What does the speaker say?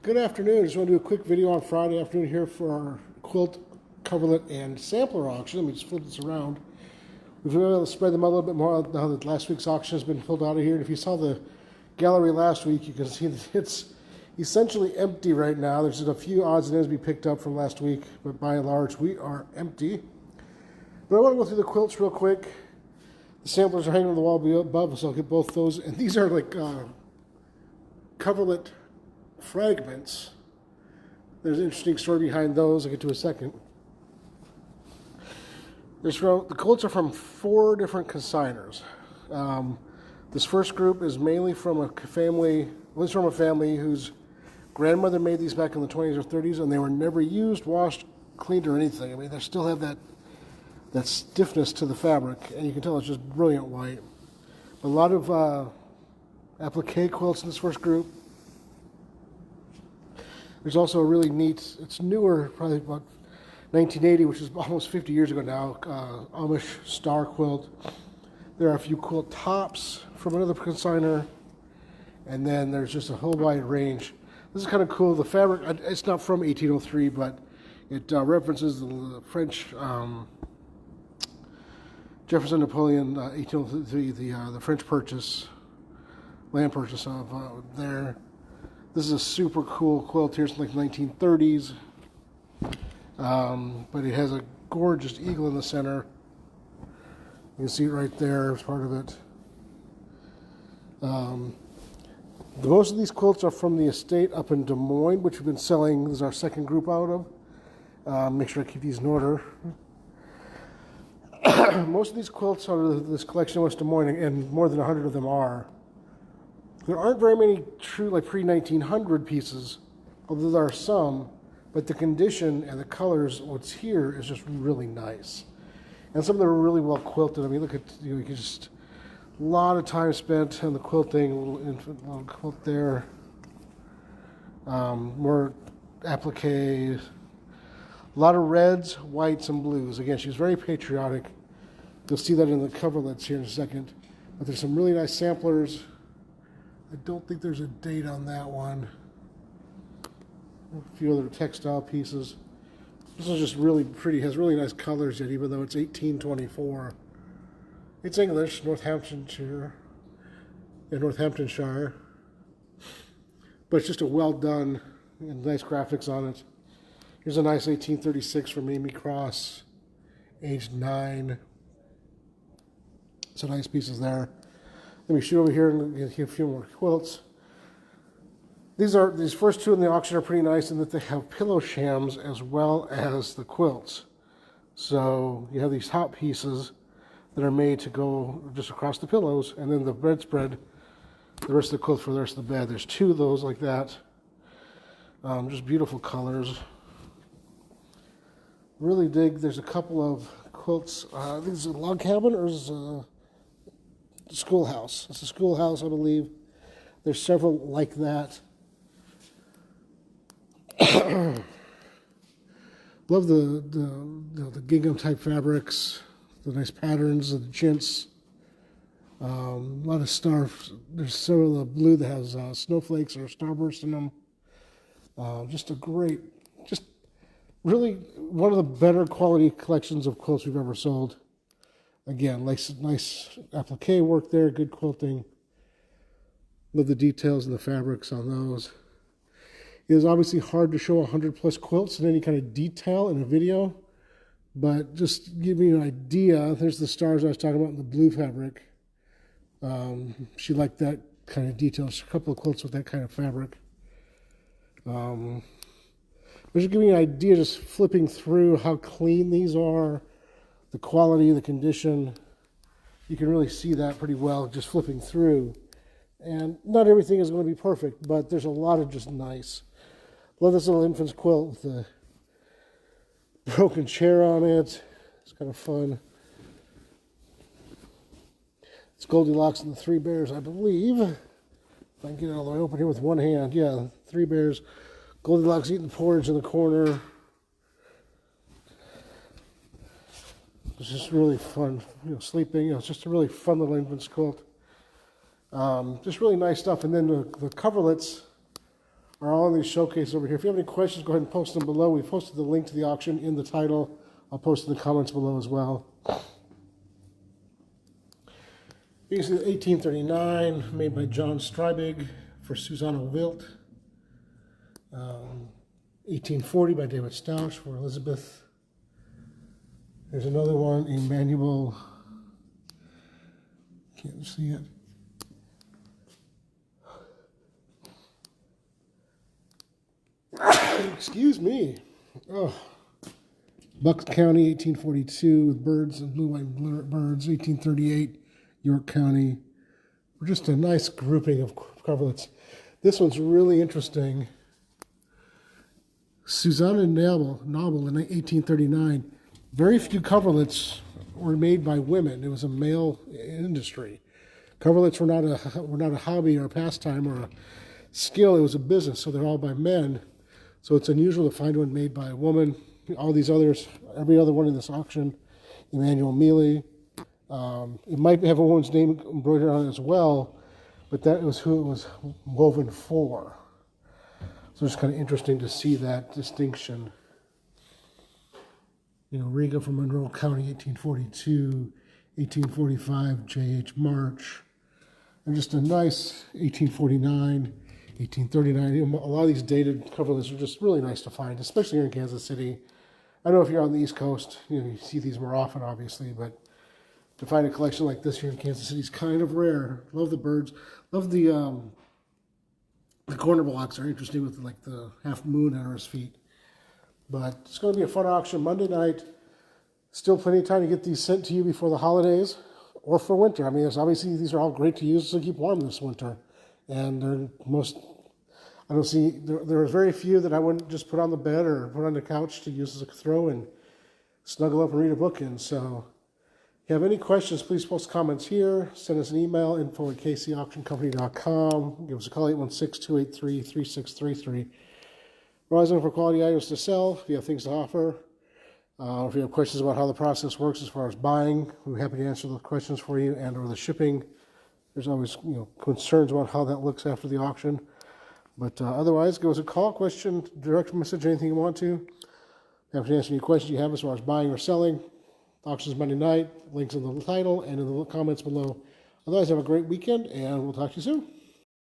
Good afternoon. I just want to do a quick video on Friday afternoon here for our quilt, coverlet, and sampler auction. Let me just flip this around. We've been able to spread them out a little bit more now that last week's auction has been pulled out of here. And if you saw the gallery last week, you can see that it's essentially empty right now. There's just a few odds and ends to be picked up from last week, but by and large, we are empty. But I want to go through the quilts real quick. The samplers are hanging on the wall above, so I'll get both those. And these are like coverlet fragments. There's an interesting story behind those I'll get to in a second. The quilts are from 4 different consigners. This first group is mainly from a family, whose grandmother made these back in the 20s or 30s, and they were never used, washed, cleaned, or anything. I mean, they still have that stiffness to the fabric, and you can tell it's just brilliant white. A lot of applique quilts in this first group. There's also a really neat, it's newer, probably about 1980, which is almost 50 years ago now, Amish star quilt. There are a few quilt tops from another consigner, and then there's just a whole wide range. This is kind of cool. The fabric, it's not from 1803, but it references the French, Jefferson Napoleon 1803, the French purchase, land purchase of there. This is a super cool quilt here, it's like 1930s, but it has a gorgeous eagle in the center. You can see it right there as part of it. Most of these quilts are from the estate up in Des Moines, which we've been selling. This is our second group out of. Make sure I keep these in order. Most of these quilts out of this collection in West Des Moines, and more than 100 of them are. There aren't very many true, like pre-1900 pieces, although there are some, but the condition and the colors, what's here, is just really nice. And some of them are really well quilted. I mean, look at, you can just, a lot of time spent on the quilting, a little quilt there. More applique, a lot of reds, whites, and blues. Again, she's very patriotic. You'll see that in the coverlets here in a second. But there's some really nice samplers. I don't think there's a date on that one. A few other textile pieces. This is just really pretty, has really nice colors yet, even though it's 1824. It's English, Northamptonshire. But it's just a well done and nice graphics on it. Here's a nice 1836 from Amy Cross, age 9. Some nice pieces there. Let me shoot over here and get a few more quilts. These first 2 in the auction are pretty nice in that they have pillow shams as well as the quilts. So you have these top pieces that are made to go just across the pillows, and then the bedspread, the rest of the quilt for the rest of the bed. There's 2 of those like that. Just beautiful colors. Really dig. There's a couple of quilts. I think it's a log cabin or is a schoolhouse. It's a schoolhouse, I believe. There's several like that. Love the gingham type fabrics, the nice patterns of the chintz. A lot of there's several of the blue that has snowflakes or starburst in them. Just really one of the better quality collections of quilts we've ever sold. Again, nice applique work there, good quilting. Love the details and the fabrics on those. It is obviously hard to show 100+ quilts in any kind of detail in a video, but just give you an idea. There's the stars I was talking about in the blue fabric. She liked that kind of detail. There's a couple of quilts with that kind of fabric. Just giving you an idea, just flipping through how clean these are, the quality, the condition. You can really see that pretty well just flipping through. And not everything is going to be perfect, but there's a lot of just nice. Love this little infant's quilt with the broken chair on it. It's kind of fun. It's Goldilocks and the 3 Bears, I believe. If I can get it all the way open here with one hand. Yeah, 3 Bears. Goldilocks eating porridge in the corner. It's just really fun, sleeping. It's just a really fun little infant's quilt. Just really nice stuff. And then the coverlets are all in these showcases over here. If you have any questions, go ahead and post them below. We posted the link to the auction in the title. I'll post in the comments below as well. You can see the 1839 made by John Strybig for Susanna Wilt. 1840 by David Stauch for Elizabeth. There's another one, Emmanuel. Can't see it. Excuse me. Oh. Bucks County, 1842, with birds and blue, white, and blue birds. 1838, York County. Just a nice grouping of coverlets. This one's really interesting. Susanna Noble in 1839. Very few coverlets were made by women. It was a male industry. Coverlets were not a hobby or a pastime or a skill. It was a business, so they're all by men. So it's unusual to find one made by a woman. All these others, every other one in this auction, Emmanuel Mealy. It might have a woman's name embroidered on it as well, but that was who it was woven for. So it's kind of interesting to see that distinction. You know, Riga from Monroe County, 1842, 1845, J.H. March. And just a nice 1849, 1839. A lot of these dated coverlets are just really nice to find, especially here in Kansas City. I know if you're on the East Coast, you see these more often, obviously, but to find a collection like this here in Kansas City is kind of rare. Love the birds. Love the corner blocks are interesting with like the half moon under his feet. But it's going to be a fun auction Monday night. Still plenty of time to get these sent to you before the holidays or for winter. I mean, obviously these are all great to use to keep warm this winter. And they're I don't see, there are very few that I wouldn't just put on the bed or put on the couch to use as a throw and snuggle up and read a book in. So if you have any questions, please post comments here. Send us an email, info@kcauctioncompany.com. Give us a call, 816-283-3633. We're always looking for quality items to sell. If you have things to offer, if you have questions about how the process works as far as buying, we're happy to answer those questions for you, and or the shipping. There's always concerns about how that looks after the auction. But otherwise, give us a call, question, direct message, anything you want to. Happy to answer any questions you have as far as buying or selling. Auctions Monday night. Links in the title and in the comments below. Otherwise, have a great weekend, and we'll talk to you soon.